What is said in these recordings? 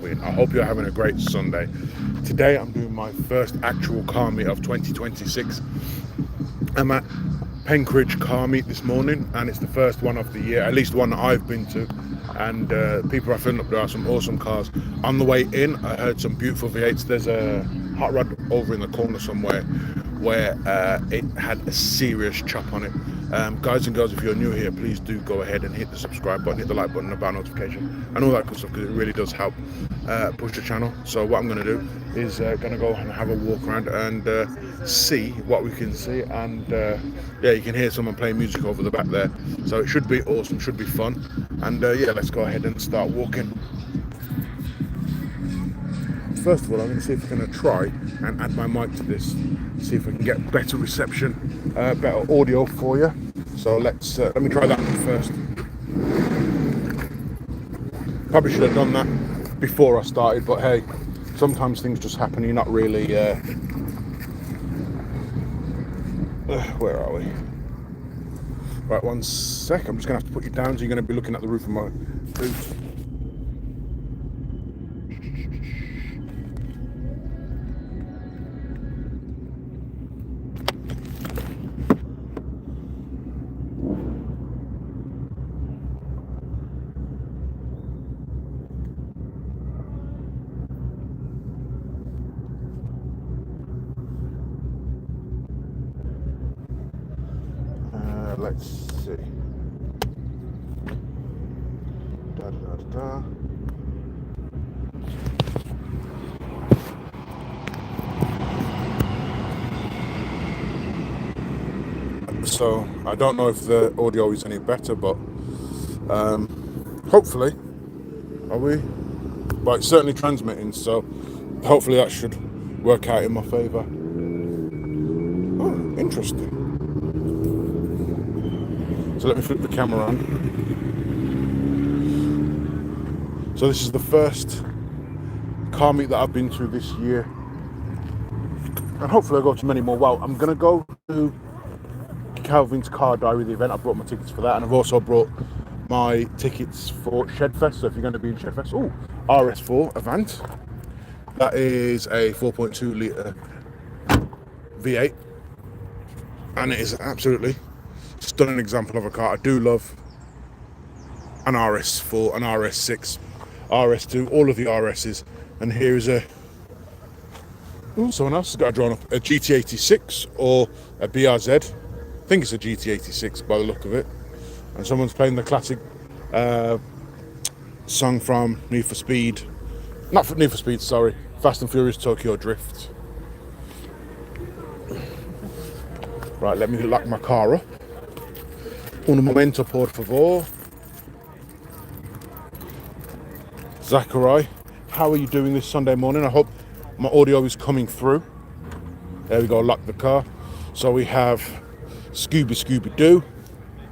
win. I hope you're having a great Sunday. Today I'm doing my first actual car meet of 2026. I'm at Penkridge car meet this morning, and it's the first one of the year, at least one that I've been to. And people are filling up. There are some awesome cars. On the way in, I heard some beautiful V8s. There's a hot rod over in the corner somewhere where it had a serious chop on it. Guys and girls, if you're new here, please do go ahead and hit the subscribe button, hit the like button, the bell notification, and all that good stuff, because it really does help push the channel. So what I'm going to do is going to go and have a walk around and see what we can see. And yeah, you can hear someone playing music over the back there. So it should be awesome, should be fun. And yeah, let's go ahead and start walking. First of all, I'm going to see if I'm going to try and add my mic to this, see if we can get better reception, better audio for you. So let me try that one first. Probably should have done that before I started, but hey, sometimes things just happen. You're not really where are we? Right, one sec. I'm just gonna have to put you down, so you're gonna be looking at the roof of my boot. Let's see. Da, da, da, da. So I don't know if the audio is any better, but hopefully, are we? Well, it's certainly transmitting, so hopefully that should work out in my favour. Oh, interesting. So let me flip the camera on. So this is the first car meet that I've been to this year, and hopefully I'll go to many more. Well, I'm going to go to Calvin's Car Diary, the event. I brought my tickets for that, and I've also brought my tickets for Shedfest. So if you're going to be in Shedfest, RS4 Avant. That is a 4.2 litre V8, and it is absolutely stunning example of a car. I do love an RS4, an RS6, RS2, all of the RSs. And here is someone else has got drawn up a GT86 or a BRZ. I think it's a GT86 by the look of it. And someone's playing the classic song from Need for Speed. Not for Need for Speed, sorry. Fast and Furious Tokyo Drift. Right, let me lock my car up. Un momento, por favor. Zachary, how are you doing this Sunday morning? I hope my audio is coming through. There we go, lock the car. So we have Scooby-Doo.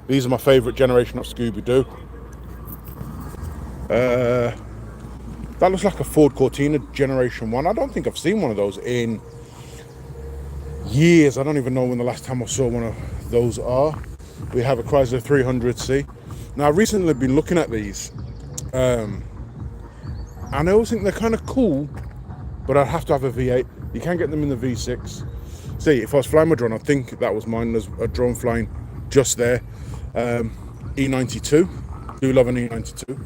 These are my favourite generation of Scooby-Doo. That looks like a Ford Cortina Generation 1. I don't think I've seen one of those in years. I don't even know when the last time I saw one of those are. We have a Chrysler 300C. Now, I've recently been looking at these, and I always think they're kind of cool, but I'd have to have a V8. You can get them in the V6. See, if I was flying my drone, I think that was mine. There's a drone flying just there. E92. Do love an E92.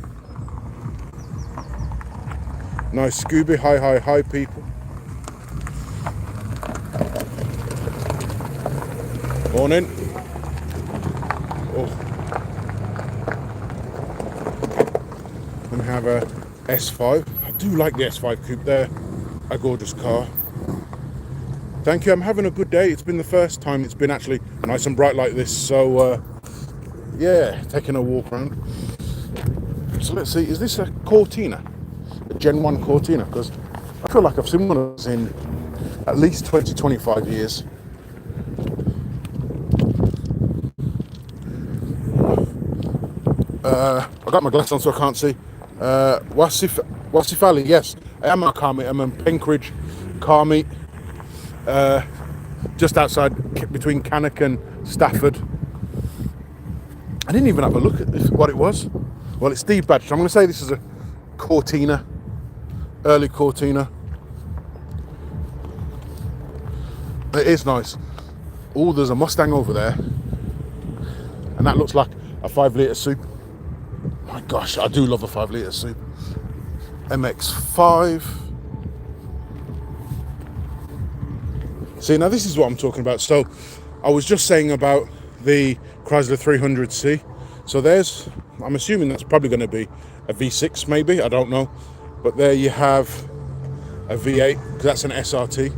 Nice Scooby. Hi, people. Morning. Oh. And we have a S5. I do like the S5 Coupe. They're a gorgeous car. Thank you. I'm having a good day. It's been the first time it's been actually nice and bright like this. So, yeah, taking a walk around. So let's see. Is this a Cortina? A Gen 1 Cortina? Because I feel like I've seen one of those in at least 20, 25 years. I got my glasses on so I can't see. Wasif Ali, yes. I am at car meet. I'm in Penkridge car meet. Just outside, between Cannock and Stafford. I didn't even have a look at this, what it was. Well, it's Steve Badge. So I'm going to say this is a Cortina. early Cortina. It is nice. Oh, there's a Mustang over there, and that looks like a 5 litre soup. My gosh, I do love a 5 litre soup. MX5. See, now this is what I'm talking about. So I was just saying about the Chrysler 300C. So there's, I'm assuming that's probably going to be a V6 maybe, I don't know. But there you have a V8, because that's an SRT.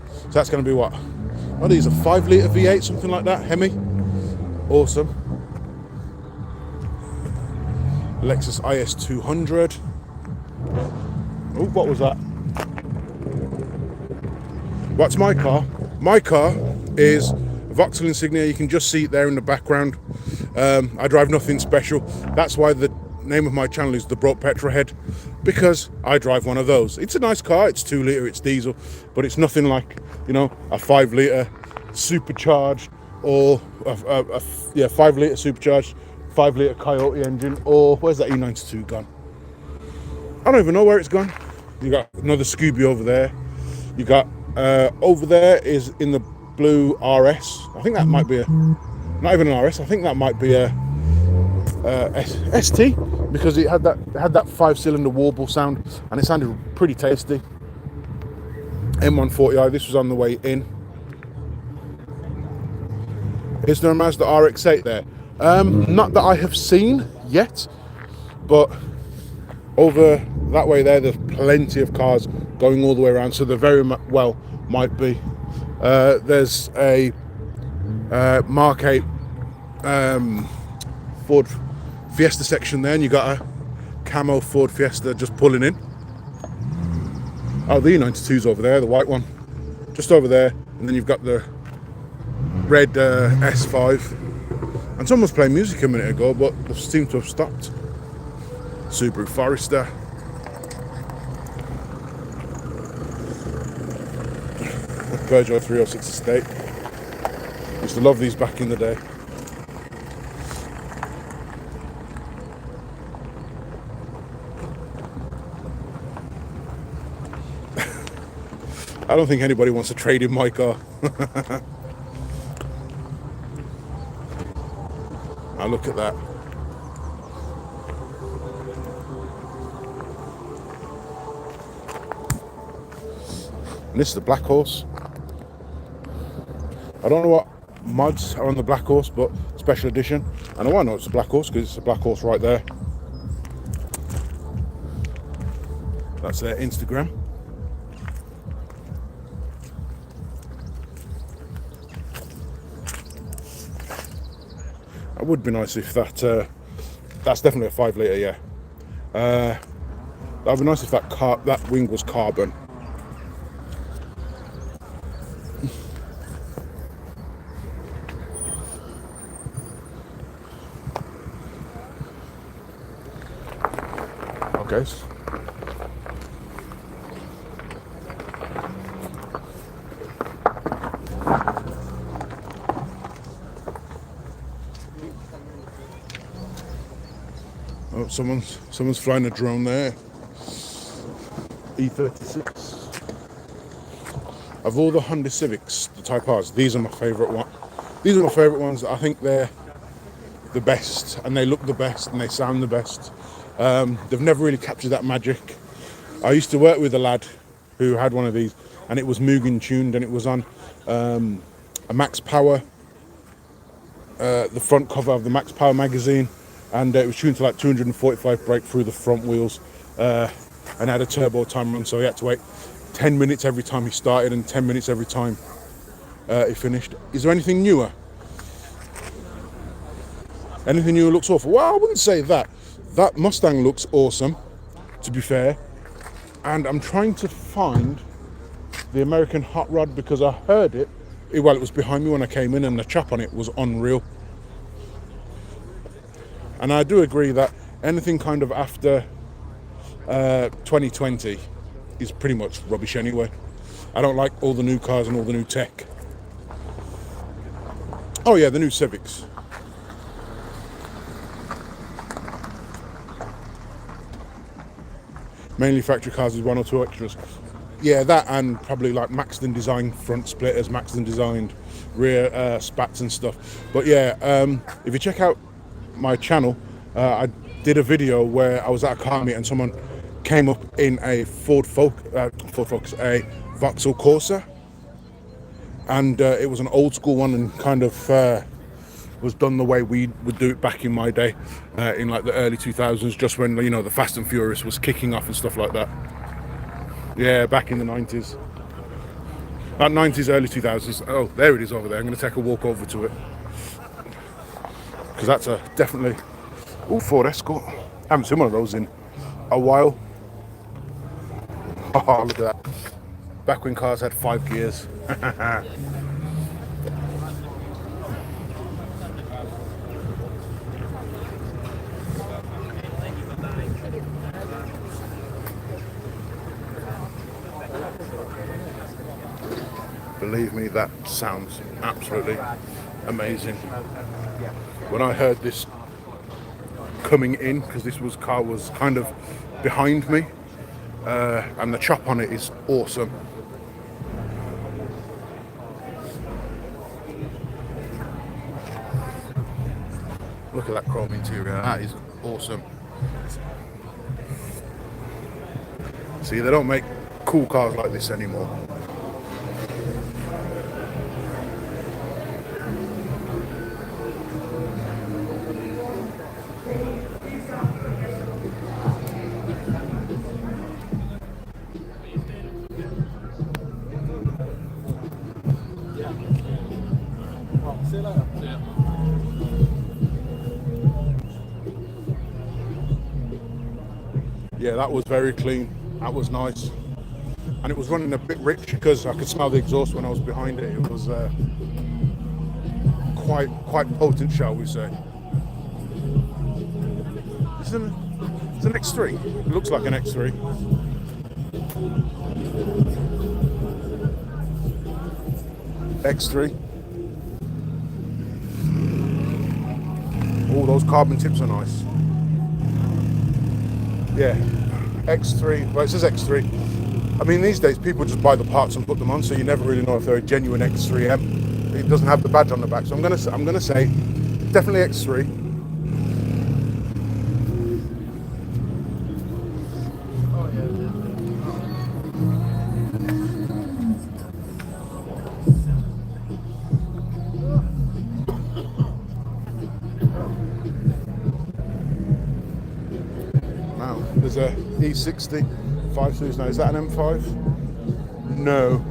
So that's going to be what? Oh, these are 5 litre V8, something like that, Hemi. Awesome. Lexus IS 200. Oh, what was that? What's my car? My car is a Vauxhall Insignia. You can just see it there in the background. I drive nothing special. That's why the name of my channel is The Broke Petrol Head, because I drive one of those. It's a nice car. It's 2 litre, it's diesel, but it's nothing like, you know, a 5 litre supercharged, or a 5 litre supercharged 5 litre Coyote engine. Or where's that E92 gone? I don't even know where it's gone. You got another Scooby over there. You got over there is in the blue RS. I think that might be a, not even an RS. I think that might be a ST, because it had that 5-cylinder warble sound, and it sounded pretty tasty. M140i. This was on the way in. Is there a Mazda RX-8 there? Not that I have seen yet, but over that way there's plenty of cars going all the way around, so there very well might be. There's a Mark 8 Ford Fiesta section there, and you got a camo Ford Fiesta just pulling in. Oh, the E92's over there, the white one, just over there, and then you've got the red S5. And someone was playing music a minute ago, but they seem to have stopped. Subaru Forester. Peugeot 306 Estate. Used to love these back in the day. I don't think anybody wants to trade in my car. Now look at that. And this is the Black Horse. I don't know what mods are on the Black Horse, but special edition. And I know it's a Black Horse because it's a Black Horse right there. That's their Instagram. It would be nice if that's definitely a 5 litre, yeah. That'd be nice if that wing was carbon. Okay. Oh, someone's flying a drone there. E36. Of all the Honda Civics, the Type R's, these are my favourite one. These are my favourite ones. I think they're the best, and they look the best, and they sound the best. They've never really captured that magic. I used to work with a lad who had one of these, and it was Mugen tuned, and it was on a Max Power, the front cover of the Max Power magazine, and it was tuned to like 245 brake through the front wheels, and had a turbo timer on, so he had to wait 10 minutes every time he started and 10 minutes every time he finished. Is there anything newer? Anything newer looks awful? Well, I wouldn't say that. That Mustang looks awesome, to be fair. And I'm trying to find the American Hot Rod, because I heard it. Well, it was behind me when I came in, and the chop on it was unreal. And I do agree that anything kind of after 2020 is pretty much rubbish anyway. I don't like all the new cars and all the new tech. Oh yeah, the new Civics. Mainly factory cars with 1 or 2 extras. Yeah, that and probably like Maxton designed front splitters, Maxton designed rear spats and stuff. But yeah, if you check out my channel, I did a video where I was at a car meet and someone came up in a Ford Focus, a Vauxhall Corsa, and it was an old school one and kind of was done the way we would do it back in my day, in like the early 2000s, just when, you know, the Fast and Furious was kicking off and stuff like that. Yeah, back in the 90s. About 90s, early 2000s. Oh, there it is over there. I'm going to take a walk over to it. Because that's a definitely... Oh, Ford Escort. I haven't seen one of those in a while. Oh, look at that. Back when cars had 5 gears. Believe me, that sounds absolutely amazing. When I heard this coming in, because car was kind of behind me, and the chop on it is awesome. Look at that chrome interior, that is awesome. See, they don't make cool cars like this anymore. Yeah, that was very clean. That was nice. And it was running a bit rich because I could smell the exhaust when I was behind it. It was quite potent, shall we say. It's an X3. It looks like an X3. X3. All those carbon tips are nice. Yeah, X3. Well, it says X3. I mean, these days people just buy the parts and put them on, so you never really know if they're a genuine X3M. It doesn't have the badge on the back, so I'm gonna say definitely X3. Wow, there's a E60 5 Series now. Is that an M5? No.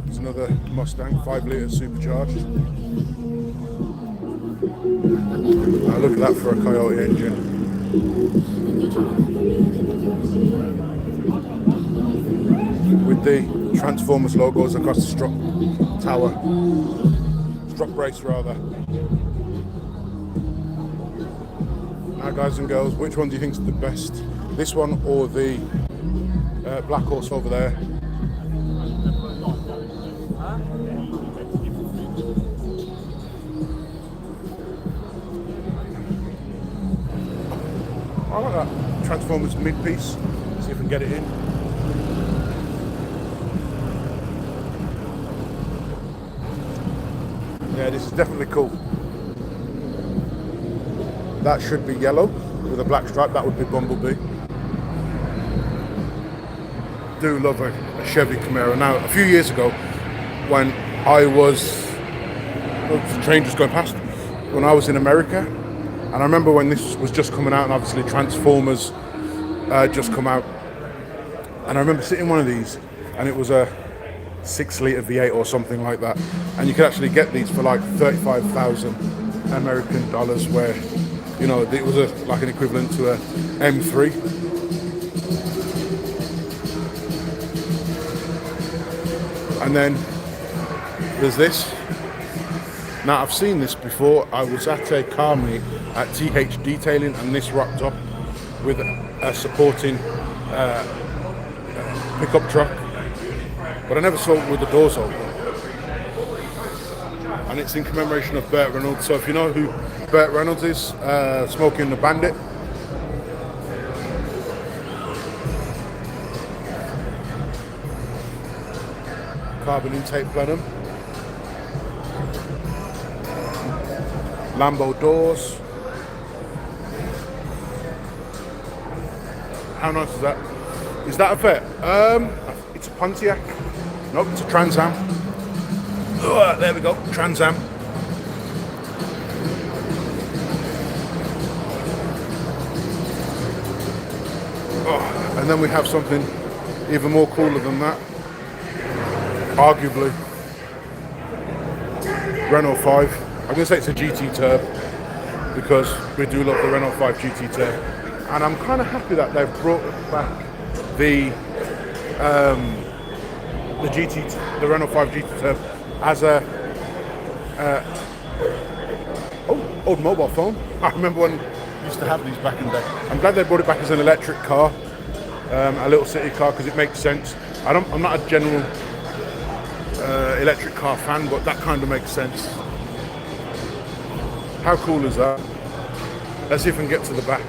There's another Mustang 5 litre supercharged. Now look at that for a Coyote engine. With the Transformers logos across the strut brace rather. Now guys and girls, which one do you think is the best? This one or the Black Horse over there? I like that Transformers mid-piece. See if we can get it in. Yeah, this is definitely cool. That should be yellow with a black stripe. That would be Bumblebee. Do love a Chevy Camaro. Now, a few years ago, when I was, the train just going past, when I was in America, and I remember when this was just coming out, and obviously Transformers just come out, and I remember sitting in one of these, and it was a 6 litre V8 or something like that, and you could actually get these for like 35,000 American dollars, where, you know, it was like an equivalent to a M3. And then there's this. Now, I've seen this before. I was at a car meet at TH Detailing, and this rocked up with a supporting pickup truck, but I never saw it with the doors open. and it's in commemoration of Burt Reynolds. So if you know who Burt Reynolds is, Smokey and the Bandit. Carbon intake plenum. Lambo doors. How nice is that? Is that a Vet? It's a Pontiac. Nope, it's a Trans Am. Oh, there we go, Trans Am. Oh, and then we have something even more cooler than that. Arguably, Renault 5. I'm going to say it's a GT Turb because we do love the Renault 5 GT Turb. And I'm kind of happy that they've brought back the Renault 5 GT Turb as a old mobile phone. I remember when I used to have these back in the day. I'm glad they brought it back as an electric car, a little city car, because it makes sense. I'm not a general electric car fan, but that kind of makes sense. How cool is that? Let's see if we can get to the back.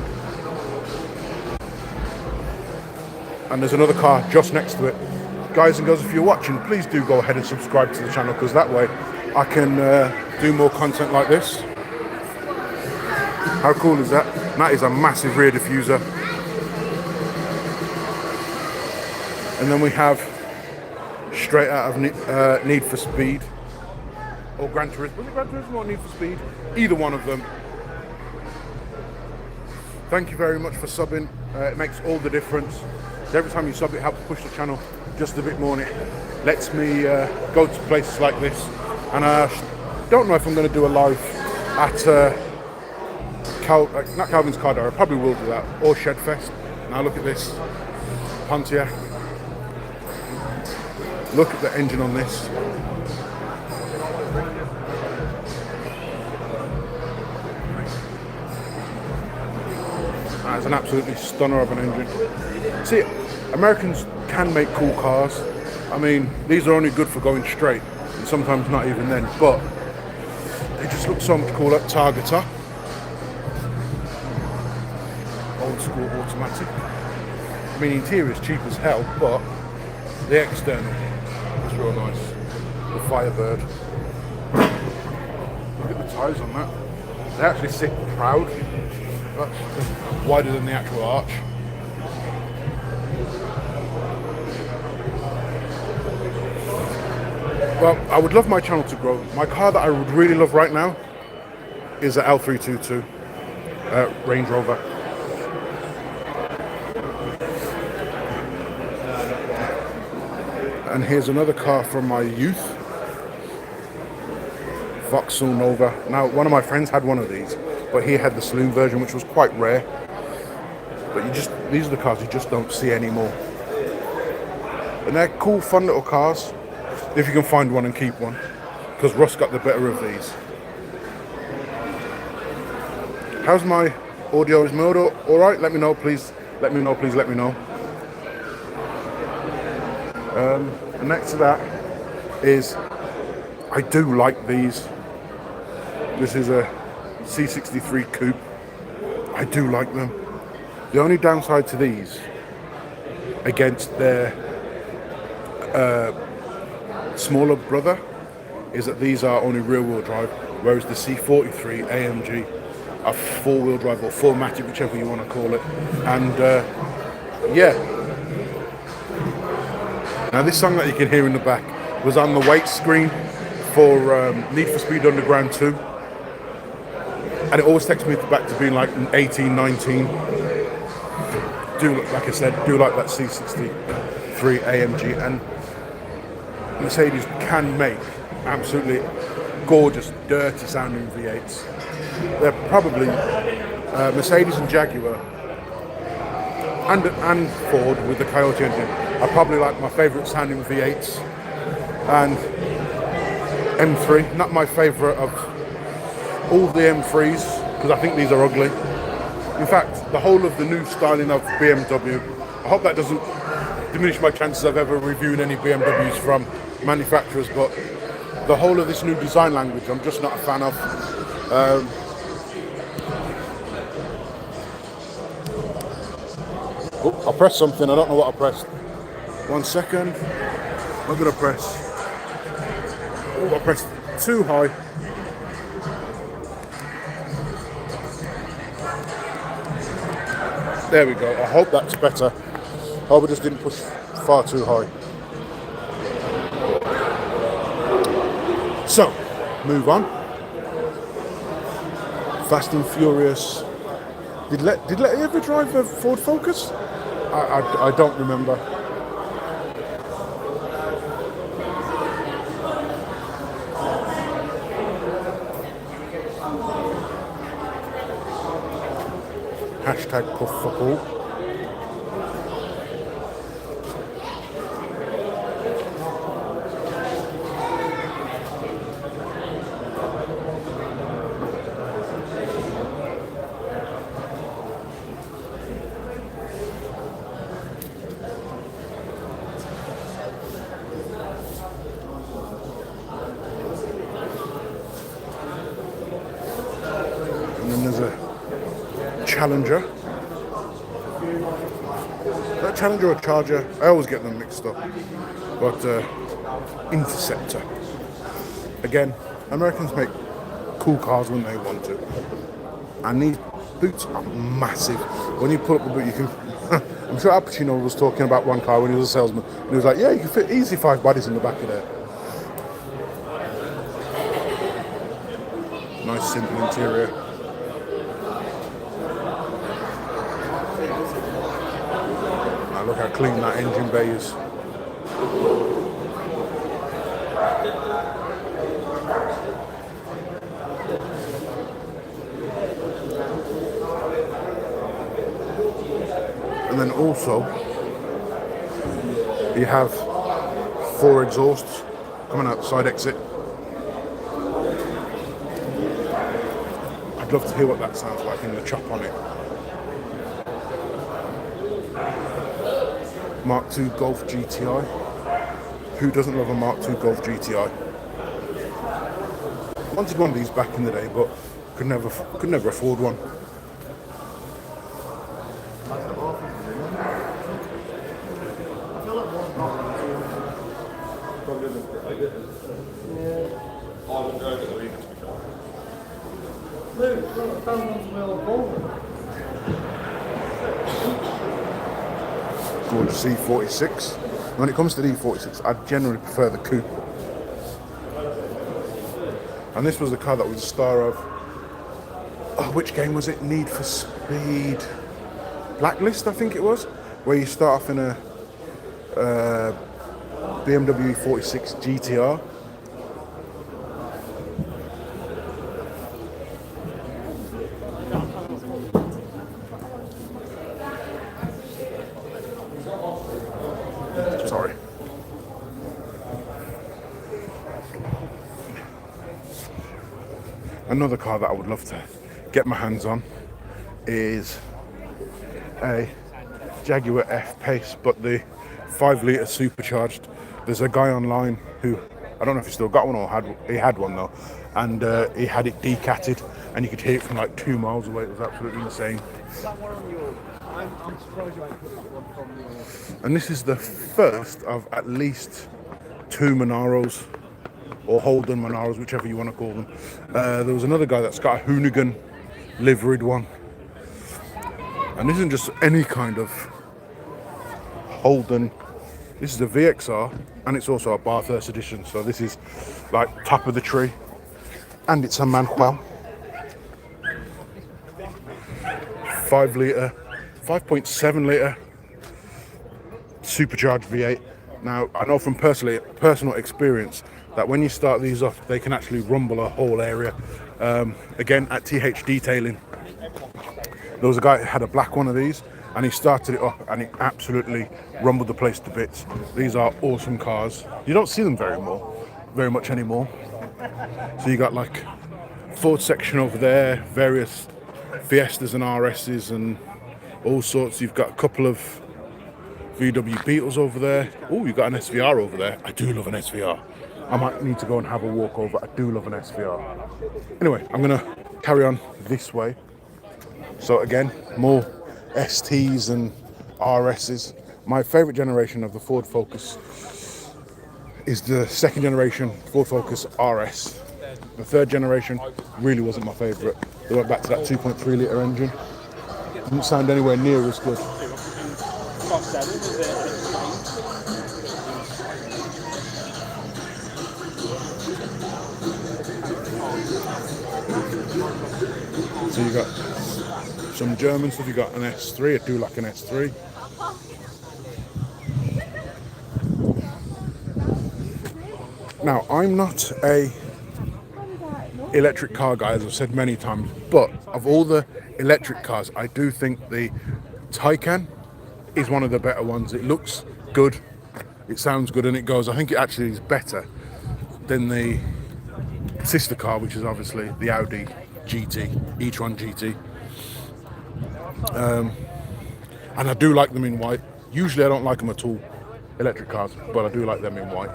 And there's another car just next to it. Guys and girls, if you're watching, please do go ahead and subscribe to the channel, because that way I can do more content like this. How cool is that? That is a massive rear diffuser. And then we have straight out of Need for Speed or Gran Turismo. Was it Gran Turismo or Need for Speed? Either one of them. Thank you very much for subbing. It makes all the difference. Every time you sub, it helps push the channel just a bit more, and it lets me go to places like this. And I don't know if I'm going to do a live at not Calvin's Car Diary. I probably will do that, or Shedfest. Now look at this Pontiac. Look at the engine on this. That is an absolutely stunner of an engine. See, Americans can make cool cars. I mean, these are only good for going straight, and sometimes not even then, but they just look so much cooler. Targeter. Old school automatic. I mean, interior is cheap as hell, but the external is real nice. The Firebird. Look at the tyres on that. They actually sit proud. That's wider than the actual arch. Well, I would love my channel to grow. My car that I would really love right now is an L322 Range Rover. And here's another car from my youth, Vauxhall Nova. Now, one of my friends had one of these, but he had the saloon version, which was quite rare. But these are the cars you just don't see anymore. And they're cool, fun little cars, if you can find one and keep one, because Russ got the better of these. How's my audio? Is my audio all right? Let me know, please. Let me know, please. Let me know. And next to that is, I do like these. This is a C63 coupe. I do like them. The only downside to these against their smaller brother is that these are only rear-wheel drive, whereas the C43 AMG are four-wheel drive or 4MATIC, whichever you want to call it. And yeah. Now this song that you can hear in the back was on the wait screen for Need for Speed Underground 2. And it always takes me back to being like 18, 19. Like I said, do like that C63 AMG. And Mercedes can make absolutely gorgeous, dirty sounding V8s. They're probably Mercedes and Jaguar and Ford with the Coyote engine are probably like my favourite sounding V8s. And M3, not my favourite of all the M3s, because I think these are ugly. In fact, the whole of the new styling of BMW, I hope that doesn't diminish my chances of ever reviewing any BMWs from manufacturers, but the whole of this new design language, I'm just not a fan of. Oh, I pressed something. I don't know what I pressed. 1 second. What did I press? Oh, I pressed too high. There we go. I hope that's better. I hope I just didn't push far too high. So, move on. Fast and Furious. Did Letty ever drive a Ford Focus? I don't remember. Hashtag puff fuck all. And then there's a Challenger. Is that Challenger or Charger? I always get them mixed up. But Interceptor. Again, Americans make cool cars when they want to. And these boots are massive. When you pull up the boot, you can... I'm sure Al Pacino was talking about one car when he was a salesman. And he was like, yeah, you can fit easy 5 bodies in the back of there. Nice simple interior. Now look how clean that engine bay is. And then also, you have 4 exhausts coming out the side exit. I'd love to hear what that sounds like in the chop on it. Mark II Golf GTI. Who doesn't love a Mark II Golf GTI? Wanted one of these back in the day, but could never afford one. Gorgeous E46. When it comes to the E46, I generally prefer the coupe. And this was the car that was the star of, which game was it? Need for Speed Blacklist, I think it was, where you start off in a BMW E46 GTR. Sorry. Another car that I would love to get my hands on is a Jaguar F-Pace, but the 5-litre supercharged. There's a guy online who, I don't know if he still got one or he had one though, and he had it decatted and you could hear it from like 2 miles away. It was absolutely insane. I'm surprised you ain't put that one from your... And this is the first of at least 2 Monaros, or Holden Monaros, whichever you want to call them. There was another guy that's got a Hoonigan liveried one. And this isn't just any kind of Holden. This is a VXR, and it's also a Bathurst edition. So this is like top of the tree, and it's a manual. 5.7 litre supercharged V8. Now I know from personal experience that when you start these off, they can actually rumble a whole area. Again, at TH Detailing, there was a guy who had a black one of these, and he started it up and it absolutely rumbled the place to bits. These are awesome cars. You don't see them very much anymore. So you got like Ford section over there, various Fiestas and RSs and all sorts. You've got a couple of VW Beetles over there. Oh, you've got an SVR over there. I do love an SVR. I might need to go and have a walk over. I do love an SVR. Anyway, I'm gonna carry on this way. So again, more STs and RSs. My favorite generation of the Ford Focus is the second generation Ford Focus RS. The third generation really wasn't my favorite. They went back to that 2.3 litre engine. Didn't sound anywhere near as good. So you got some German stuff, you got an S3, I do like an S3. Now, I'm not a electric car guy, as I've said many times, but of all the electric cars, I do think the Taycan is one of the better ones. It looks good, it sounds good, and it goes. I think it actually is better than the sister car, which is obviously the Audi GT, e-tron GT. And I do like them in white. Usually I don't like them at all, electric cars, but I do like them in white.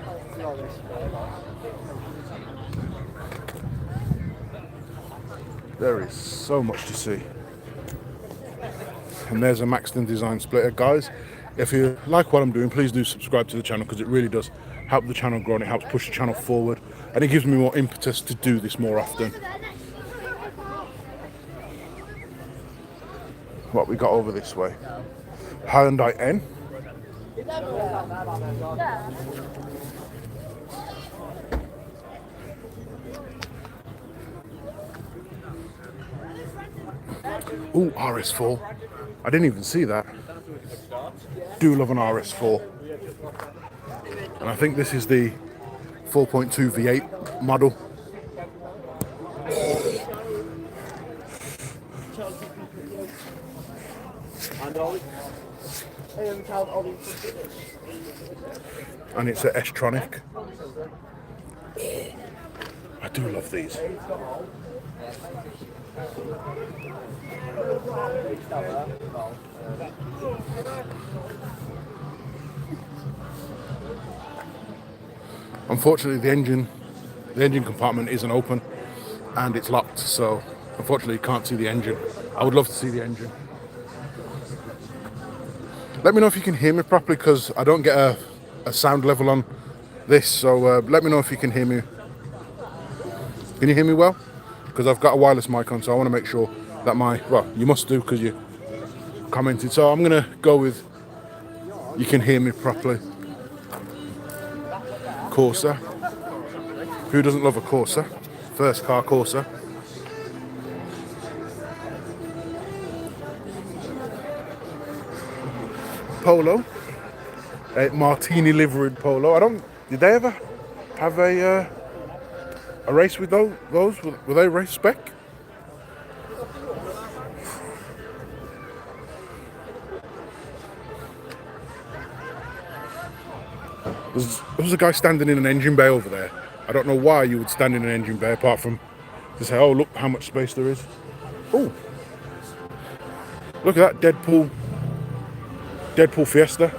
There is so much to see. And there's a Maxton design splitter. Guys, if you like what I'm doing, please do subscribe to the channel, because it really does help the channel grow and it helps push the channel forward, and it gives me more impetus to do this more often. What we got over this way? Hyundai N. Ooh, RS4. I didn't even see that. Do love an RS4. And I think this is the 4.2 V8 model. And it's an S-tronic. I do love these. Unfortunately, the engine compartment isn't open and it's locked, so unfortunately you can't see the engine. I would love to see the engine. Let me know if you can hear me properly, because I don't get a sound level on this, so let me know if you can hear me. Can you hear me well? Because I've got a wireless mic on, so I want to make sure that well, you must do because you commented. So I'm going to go with you can hear me properly. Corsa. Who doesn't love a Corsa? First car Corsa. Polo. A martini liveried Polo. Did they ever have a race with those? Were they race spec? There's a guy standing in an engine bay over there. I don't know why you would stand in an engine bay apart from to say, oh, look how much space there is. Oh, look at that Deadpool Fiesta.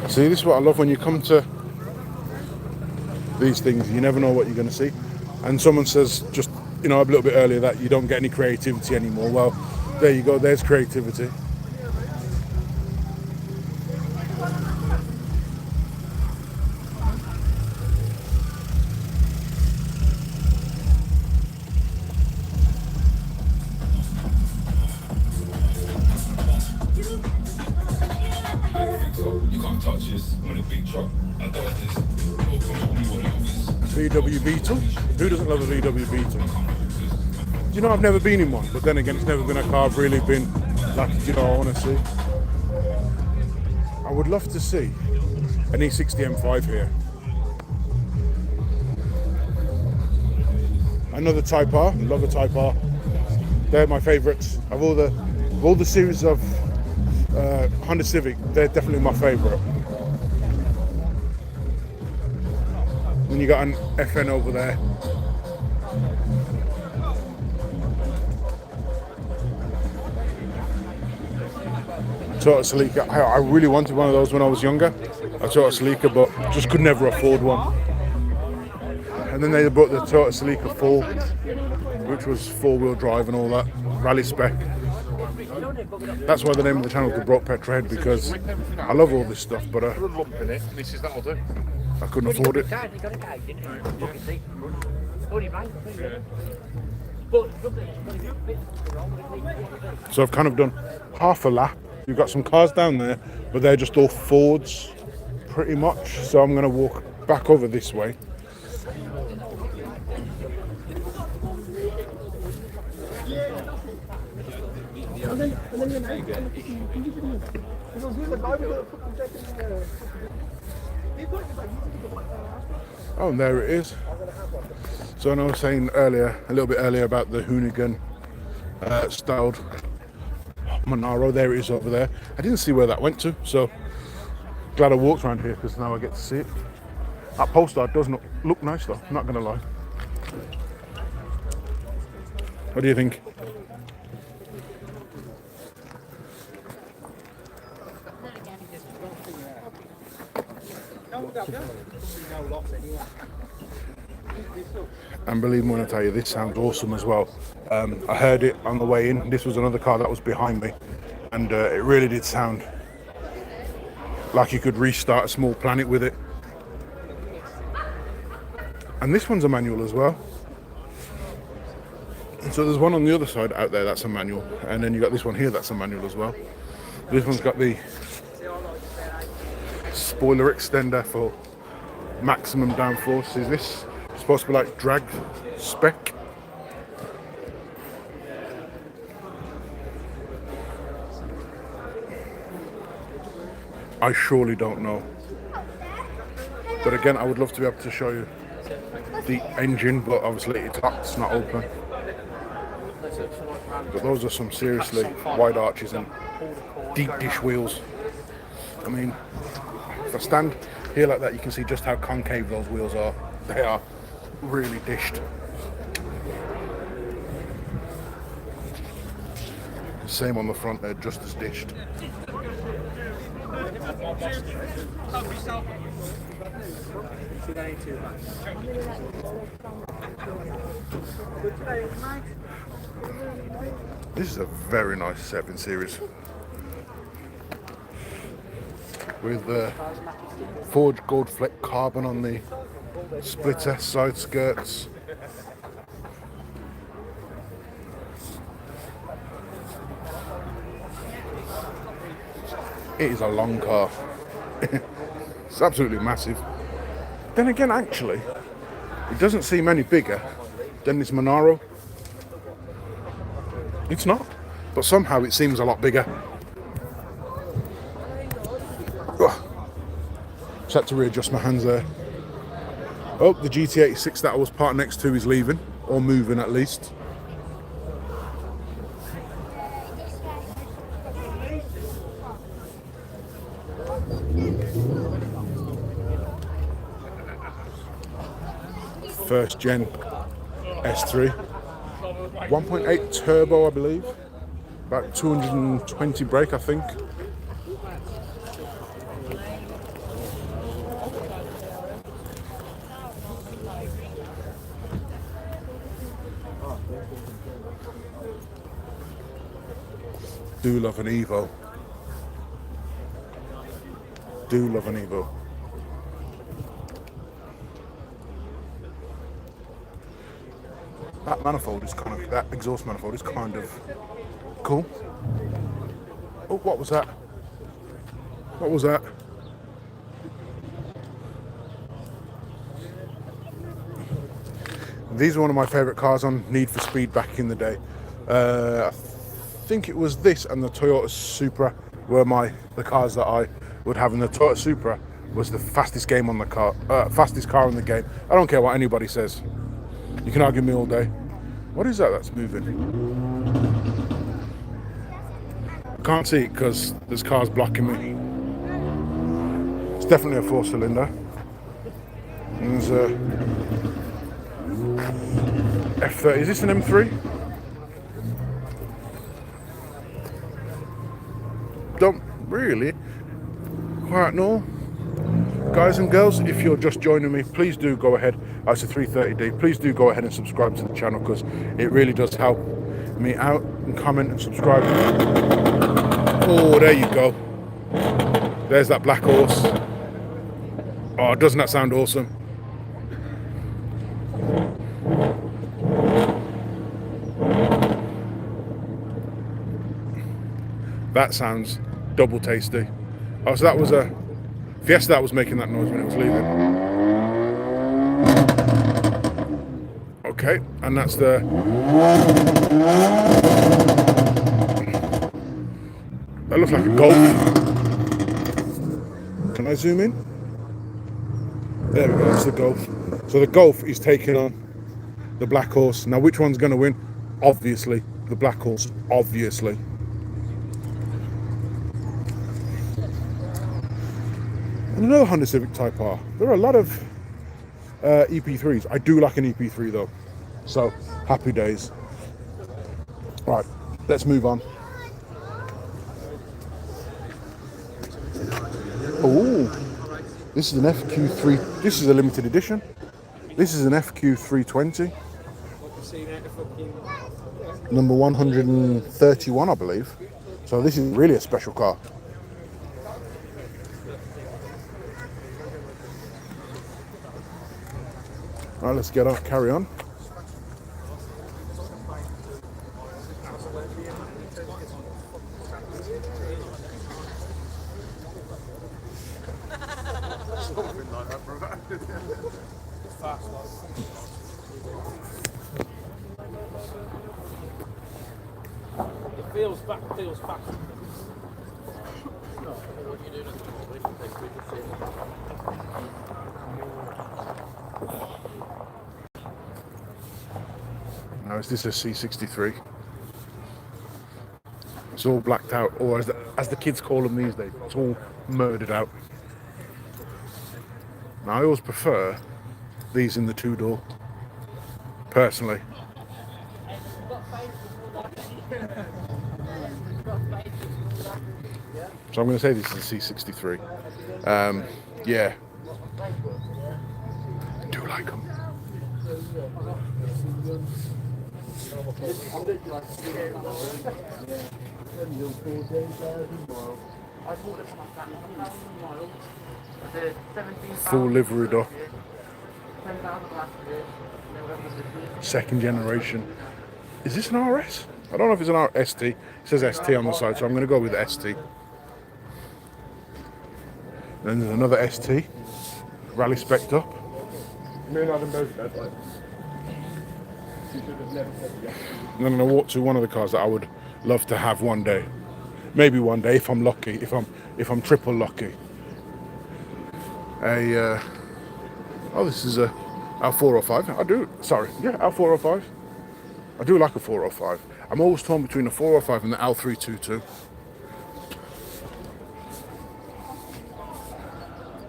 See, this is what I love when you come to these things. You never know what you're going to see. And someone says just, a little bit earlier that you don't get any creativity anymore. Well, there you go. There's creativity. VW Beetle. Who doesn't love a VW Beetle? I've never been in one, but then again, it's never been a car I've really been like, I want to see. I would love to see an E60 M5 here. Another Type R. Love a Type R. They're my favourites of all the series of Honda Civic. They're definitely my favourite. Then you got an FN over there. Toyota Celica. I really wanted one of those when I was younger, a Toyota Celica, but just could never afford one. And then they brought the Toyota Celica 4, which was 4-wheel drive and all that, rally spec. That's why the name of the channel is The Broke Petrol Head, because I love all this stuff, but I couldn't afford it. So I've kind of done half a lap. You've got some cars down there, but they're just all Fords, pretty much. So I'm going to walk back over this way. Oh, and there it is. So I was saying earlier, a little bit earlier, about the Hoonigan styled Monaro. There it is over there. I didn't see where that went to, so glad I walked around here because now I get to see it. That poster does not look nice though, I'm not going to lie. What do you think? And believe me when I tell you, this sounds awesome as well. I heard it on the way in. This was another car that was behind me, and it really did sound like you could restart a small planet with it. And this one's a manual as well. So there's one on the other side out there that's a manual, and then you got this one here that's a manual as well. This one's got the spoiler extender for maximum downforce. Is this supposed to be like drag spec? I surely don't know. But again, I would love to be able to show you the engine, but obviously it's locked, it's not open. But those are some seriously wide arches and deep dish wheels. I mean, if I stand here like that, you can see just how concave those wheels are. They are really dished. Same on the front, they're just as dished. This is a very nice 7 Series with forged gold fleck carbon on the splitter side skirts. It is a long car. It's absolutely massive. Then again, actually, it doesn't seem any bigger than this Monaro. It's not, but somehow it seems a lot bigger. Just had to readjust my hands there. Oh, the GT86 that I was parked next to is leaving, or moving at least. First gen S3, 1.8 turbo, I believe, about 220 brake, I think. Do love an Evo. Do love an Evo. That manifold is kind of, that exhaust manifold is kind of cool. Oh, what was that? What was that? These are one of my favourite cars on Need for Speed back in the day. I think it was this and the Toyota Supra were the cars that I would have, and the Toyota Supra was the fastest car in the game. I don't care what anybody says. You can argue me all day. What is that that's moving? I can't see it because there's cars blocking me. It's definitely a 4-cylinder. And there's a F30. Is this an M3? really quite normal. Guys and girls, if you're just joining me, please do go ahead. It's a 330D. Please do go ahead and subscribe to the channel because it really does help me out. And comment and subscribe. Oh, there you go. There's that black horse. Oh, doesn't that sound awesome? That sounds double tasty. Oh, so that was a Fiesta that was making that noise when it was leaving. Okay, and that's the... That looks like a Golf. Can I zoom in? There we go, that's the Golf. So the Golf is taking on the Black Horse. Now which one's going to win? Obviously, the Black Horse, obviously. And another Honda Civic Type R. There are a lot of EP3s. I do like an EP3 though. So, happy days. Right, let's move on. Oh, this is an FQ3. This is a limited edition. This is an FQ320. Number 131, I believe. So this is really a special car. Right, let's get on, carry on. Feels fast. Now, is this a C63? It's all blacked out, or as the kids call them these days, it's all murdered out. Now, I always prefer these in the two-door, personally. So I'm going to say this is a C63. Yeah. I do like them. Full livery door. Second generation. Is this an RS? I don't know if it's an ST. It says ST on the side, so I'm going to go with the ST. Then there's another ST. Rally spec'd up. And then I'm going to walk to one of the cars that I would love to have one day. Maybe one day if I'm lucky, if I'm triple lucky. Oh, this is a L405. L405. I do like a 405. I'm always torn between the 405 and the L322.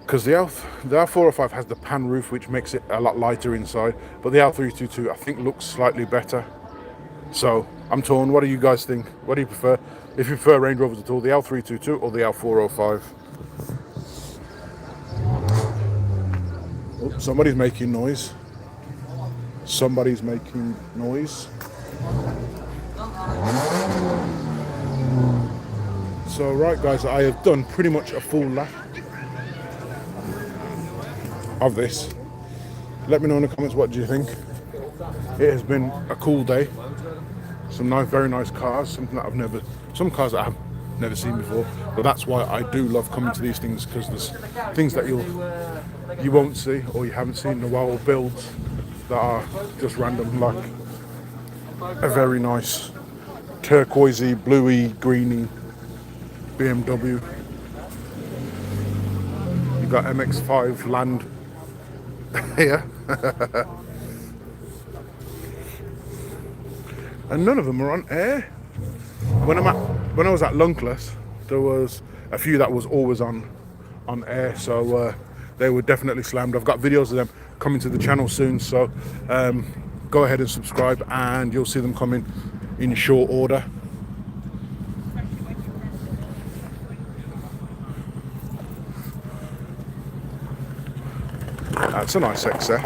Because the L405 has the pan roof, which makes it a lot lighter inside, but the L322 I think looks slightly better. So I'm torn. What do you guys think? What do you prefer? If you prefer Range Rovers at all, the L322 or the L405? Oh, somebody's making noise. Somebody's making noise. So right guys, I have done pretty much a full lap of this. Let me know in the comments, what do you think? It has been a cool day. Some nice, very nice cars, some cars that I've never seen before, but that's why I do love coming to these things, because there's things that you won't see or you haven't seen in a while, or builds that are just random, like a very nice turquoisey, bluey, greeny BMW. You've got MX-5 Land here. And none of them are on air. When I was at Lunkless, there was a few that was always on air, so they were definitely slammed. I've got videos of them coming to the channel soon, so go ahead and subscribe and you'll see them coming in short order. That's a nice XF.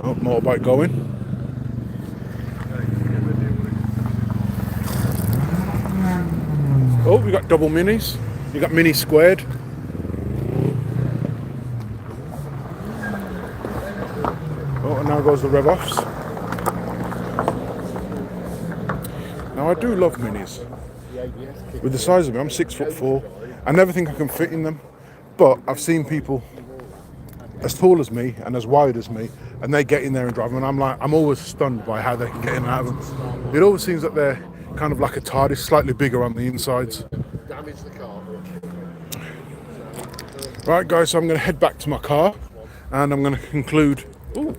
Oh, motorbike going. Oh, we got double minis. You got mini squared. Oh, and now goes the rev offs. Now I do love minis. With the size of me, I'm 6'4". I never think I can fit in them, but I've seen people as tall as me and as wide as me, and they get in there and drive them, and I'm always stunned by how they can get in and out of them. It always seems that they're kind of like a TARDIS, slightly bigger on the insides. Right guys, so I'm going to head back to my car and I'm going to conclude. Oh,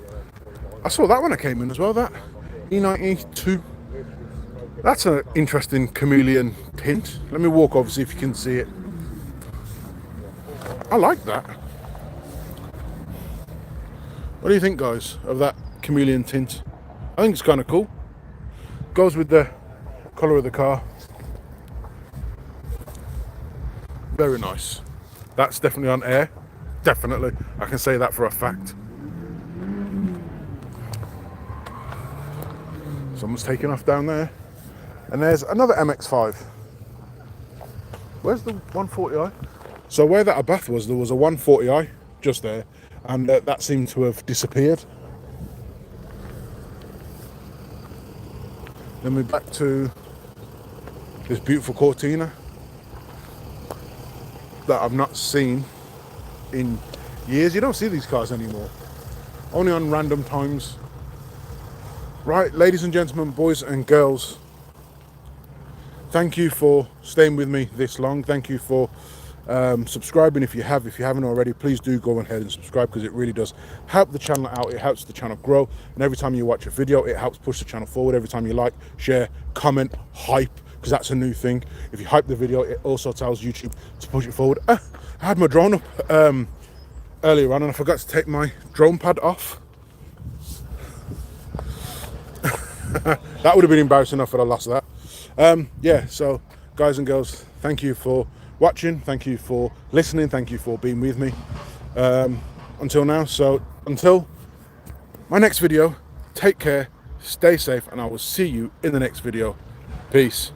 I saw that when I came in as well, that E92. That's an interesting chameleon tint. Let me walk over, see if you can see it. I like that. What do you think, guys, of that chameleon tint? I think it's kind of cool. Goes with the colour of the car. Very nice. That's definitely on air. Definitely. I can say that for a fact. Someone's taking off down there. And there's another MX-5. Where's the 140i? So where that Abath was, there was a 140i just there. And that seemed to have disappeared. Then we're back to this beautiful Cortina that I've not seen in years. You don't see these cars anymore. Only on random times. Right, ladies and gentlemen, boys and girls, thank you for staying with me this long. Thank you for subscribing if you have. If you haven't already, please do go ahead and subscribe, because it really does help the channel out. It helps the channel grow, and every time you watch a video, it helps push the channel forward. Every time you like, share, comment, hype, because that's a new thing. If you hype the video, it also tells YouTube to push it forward. I had my drone up earlier on and I forgot to take my drone pad off. That would have been embarrassing enough if I lost that. Yeah, so guys and girls, thank you for watching, thank you for listening, thank you for being with me until now. So until my next video, take care, stay safe, and I will see you in the next video. Peace.